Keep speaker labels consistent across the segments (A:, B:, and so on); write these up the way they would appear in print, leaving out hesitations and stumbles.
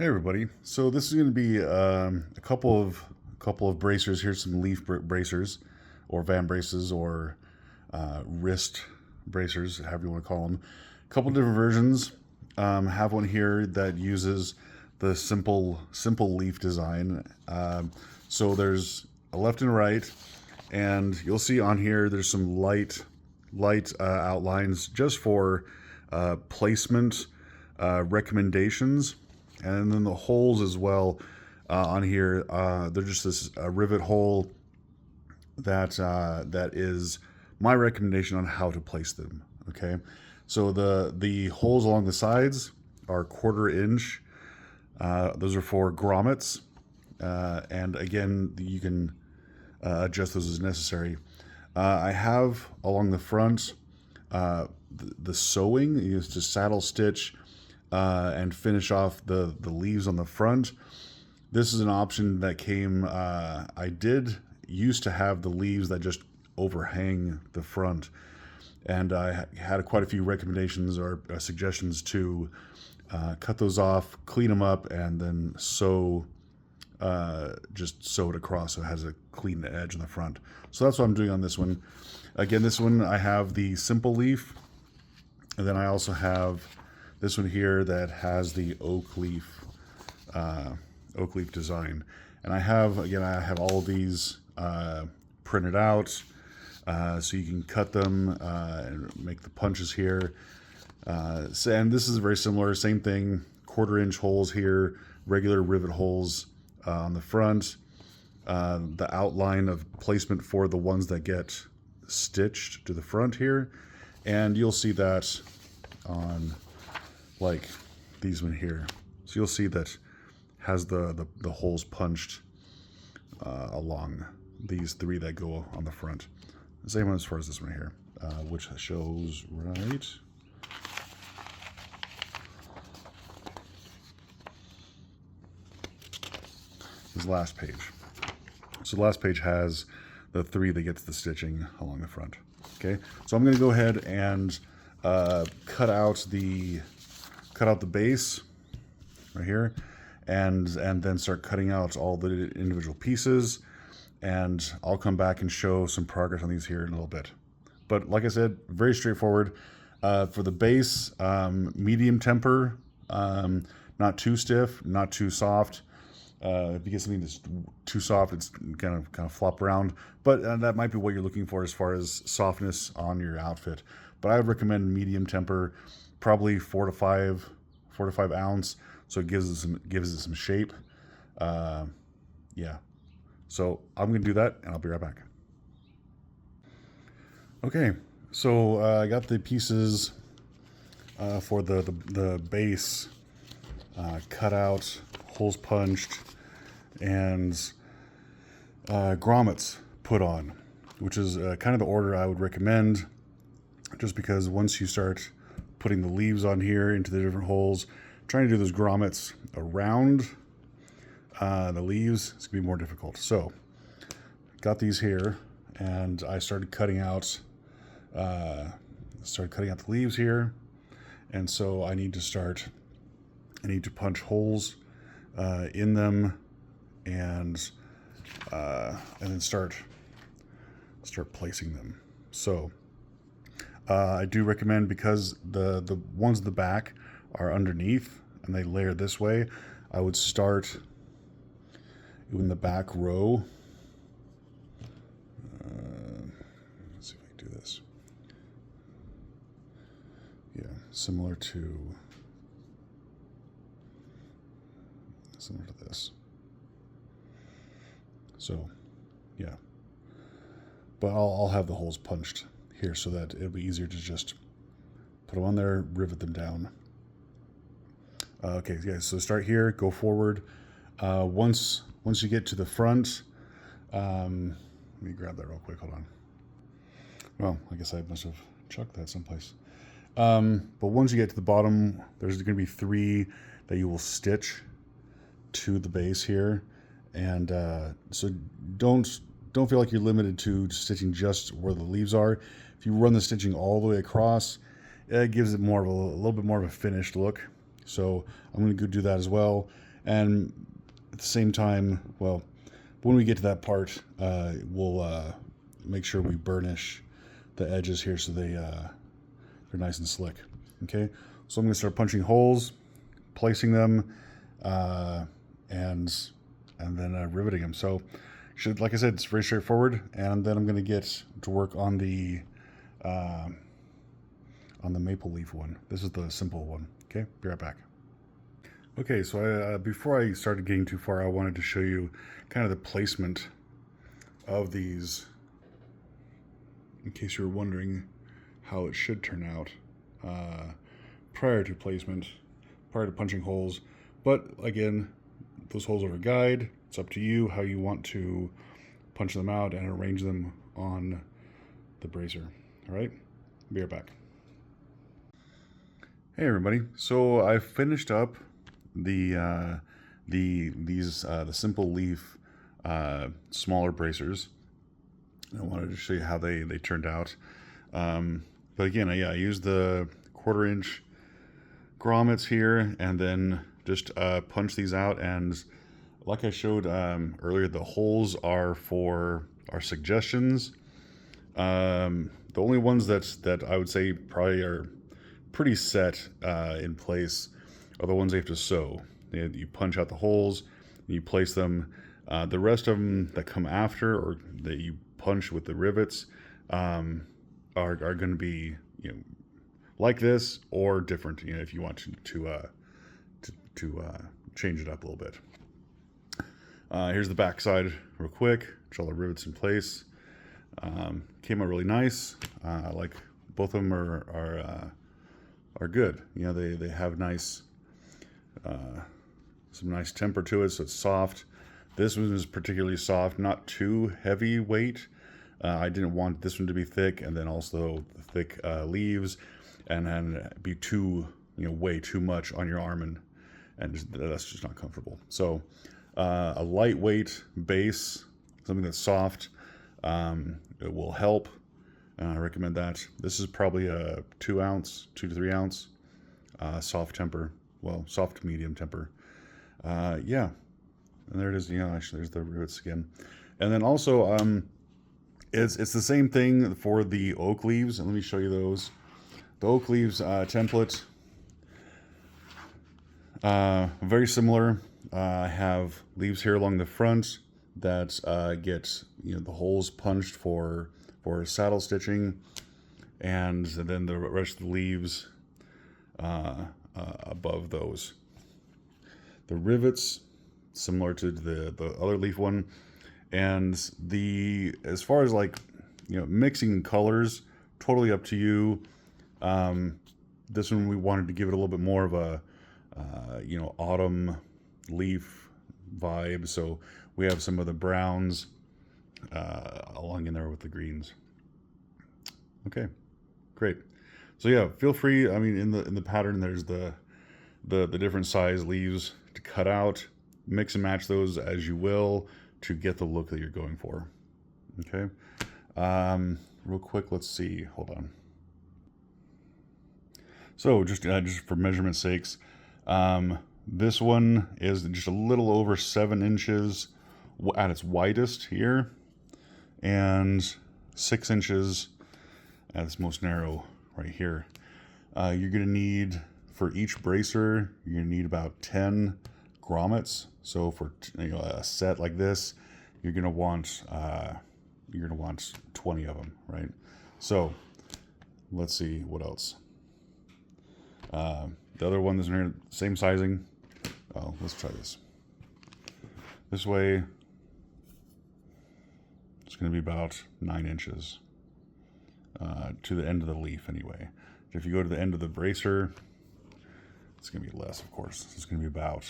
A: Hey everybody! So this is going to be a couple of bracers. Here's some leaf bracers, or van braces, or wrist bracers, however you want to call them. A couple different versions. Have one here that uses the simple leaf design. So there's a left and a right, and you'll see on here there's some light outlines just for placement recommendations. And then the holes as well on here, they're just this rivet hole that is my recommendation on how to place them. Okay, so the holes along the sides are 1/4 inch. Those are for grommets, and again you can adjust those as necessary. I have along the front the sewing. You use to saddle stitch and finish off the leaves on the front. This is an option that came, I did used to have the leaves that just overhang the front, and I had quite a few recommendations or suggestions to cut those off, clean them up, and then just sew it across so it has a clean edge on the front. So that's what I'm doing on this one. Again, this one I have the simple leaf, and then I also have this one here that has the oak leaf design. And I have all of these printed out, so you can cut them and make the punches here. And this is very similar, same thing, 1/4 inch holes here, regular rivet holes on the front. The outline of placement for the ones that get stitched to the front here, and you'll see that on like these one here. So you'll see that has the holes punched along these 3 that go on the front. The same one as far as this one here, which shows right. This last page. So the last page has the 3 that gets the stitching along the front. Okay, so I'm going to go ahead and cut out the base right here, and then start cutting out all the individual pieces, and I'll come back and show some progress on these here in a little bit. But like I said, very straightforward. For the base, medium temper, not too stiff, not too soft. If you get something that's too soft, it's kind of flop around, but that might be what you're looking for as far as softness on your outfit. But I would recommend medium temper, probably 4 to 5 ounce, so it gives it some shape. Yeah, so I'm gonna do that, and I'll be right back. Okay, so I got the pieces for the base cut out, holes punched, and grommets put on, which is kind of the order I would recommend, just because once you start putting the leaves on here into the different holes, trying to do those grommets around the leaves is going to be more difficult. So got these here, and I started cutting out the leaves here, and so I need to punch holes in them, and then start placing them. So I do recommend, because the ones in the back are underneath and they layer this way, I would start in the back row. Let's see if I can do this. Yeah, similar to this. So yeah, but I'll have the holes punched here so that it'll be easier to just put them on there, rivet them down. Okay, yeah, so start here, go forward. Once you get to the front, let me grab that real quick, hold on. Well, I guess I must have chucked that someplace. But once you get to the bottom, there's going to be 3 that you will stitch to the base here, and so don't feel like you're limited to stitching just where the leaves are. If you run the stitching all the way across, it gives it a little bit more of a finished look. So I'm going to go do that as well. And at the same time, well, when we get to that part, we'll make sure we burnish the edges here so they're nice and slick. Okay, so I'm going to start punching holes, placing them, and then riveting them. So, like I said, it's very straightforward. And then I'm going to get to work on the maple leaf one. This is the simple one. Okay, be right back. Okay, so before I started getting too far, I wanted to show you kind of the placement of these, in case you were wondering how it should turn out prior to placement, prior to punching holes. But again, those holes are a guide. It's up to you how you want to punch them out and arrange them on the bracer. All right, be right back. Hey everybody, so I finished up the simple leaf smaller bracers. I wanted to show you how they turned out. But again, I used the 1/4 inch grommets here, and then just punch these out. And like I showed earlier, the holes are for our suggestions. The only ones that I would say probably are pretty set in place are the ones you have to sew. You punch out the holes, you place them. The rest of them that come after, or that you punch with the rivets, are going to be, like this or different. If you want to change it up a little bit. Here's the back side real quick. Which all the rivets in place. Came out really nice. Like both of them are good. They have nice. Some nice temper to it, so it's soft. This one is particularly soft, not too heavy weight. I didn't want this one to be thick, and then also the thick leaves, and then be too, way too much on your arm, and that's just not comfortable. So a lightweight base, something that's soft, it will help. I recommend that. This is probably a 2 to 3 ounce soft temper. Well, soft to medium temper. Yeah, and there it is. Actually, there's the rivets again. And then also, it's the same thing for the oak leaves. And let me show you those. The oak leaves template, very similar. I have leaves here along the front that get the holes punched for saddle stitching, and then the rest of the leaves above those. The rivets, similar to the other leaf one, and as far as mixing colors, totally up to you. This one we wanted to give it a little bit more of a autumn leaf vibe, so we have some of the browns along in there with the greens. Okay, great. So yeah, feel free. I mean, in the pattern, there's the different size leaves to cut out. Mix and match those as you will to get the look that you're going for. Okay. Real quick, let's see. Hold on. So just for measurement sakes, this one is just a little over 7 inches at its widest here, and 6 inches at its most narrow right here. You're going to need, for each bracer, you're going to need about 10 grommets. So for a set like this, you're going to want 20 of them, right? So let's see what else. The other one is near same sizing. Oh, let's try this. This way, it's going to be about 9 inches to the end of the leaf anyway. If you go to the end of the bracer, it's going to be less, of course. It's going to be about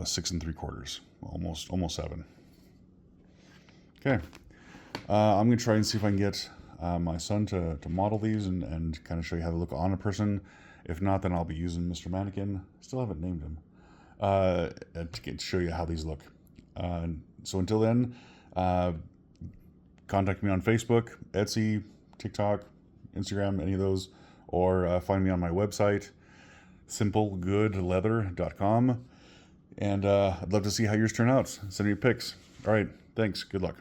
A: 6 3/4, almost 7. Okay, I'm going to try and see if I can get my son to model these and kind of show you how they look on a person. If not, then I'll be using Mr. Mannequin. Still haven't named him. To show you how these look. So until then, contact me on Facebook, Etsy, TikTok, Instagram, any of those, or find me on my website. SimpleGoodLeather.com. And I'd love to see how yours turn out. Send me your pics. All right. Thanks. Good luck.